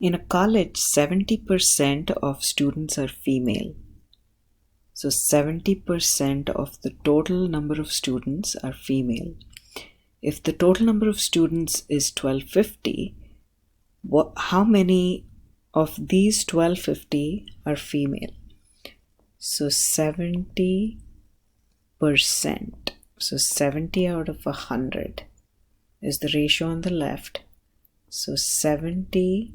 In a college, 70% of students are female. So 70% of the total number of students are female. If the total number of students is 1250, how many of these 1250 are female? So 70%. So 70 out of 100 is the ratio on the left. So 70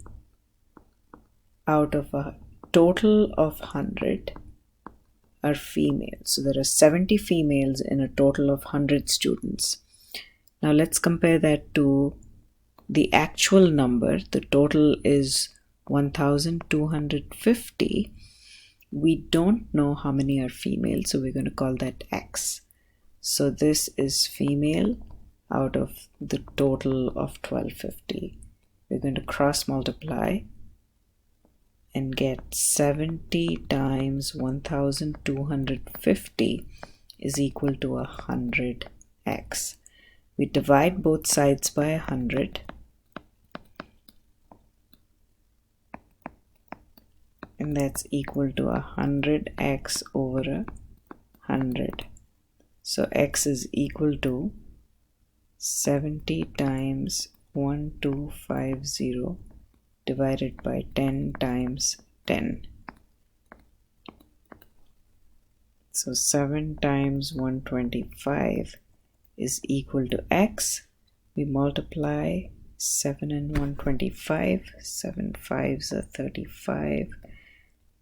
out of a total of 100 are female. So there are 70 females in a total of 100 students. Now let's compare that to the actual number. The total is 1250. We don't know how many are female, so we're going to call that X. So this is female out of the total of 1250. We're going to cross multiply and get 70 times 1250 is equal to 100x. We divide both sides by 100 and that's equal to 100x over 100. So x is equal to 70 times 1250 divided by 10 times 10. So 7 times 125 is equal to x. We multiply 7 and 125. 7 5s are 35.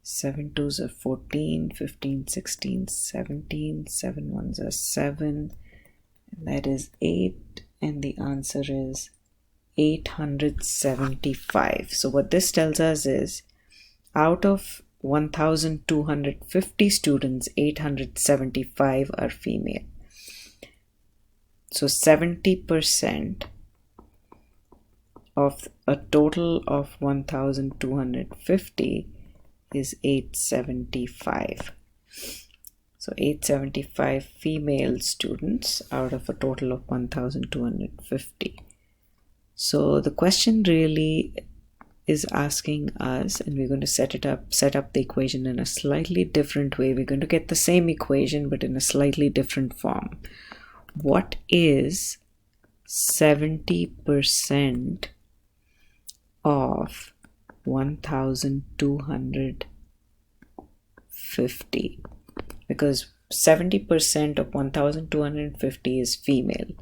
7 2s are 14. 15 16 17. 7 1s are 7. And that is 8. And the answer is 875. So what this tells us is out of 1250 students, 875 are female. So 70% of a total of 1250 is 875. So 875 female students out of a total of 1250. So the question really is asking us, and we're going to set up the equation in a slightly different way. We're going to get the same equation but in a slightly different form. What is 70% of 1250? Because 70% of 1250 is female.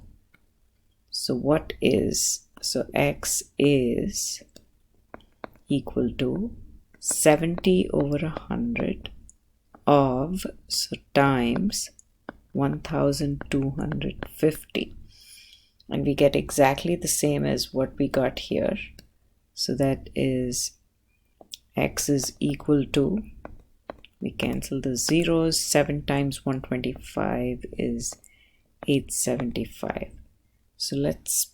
So what is, so x is equal to 70 over 100 of, so times 1250. And we get exactly the same as what we got here. So that is x is equal to, we cancel the zeros, 7 times 125 is 875. So let's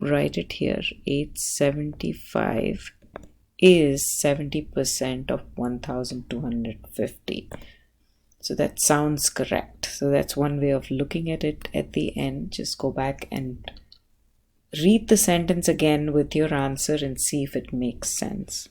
write it here. 875 is 70% of 1250. So that sounds correct. So that's one way of looking at it at the end. Just go back and read the sentence again with your answer and see if it makes sense.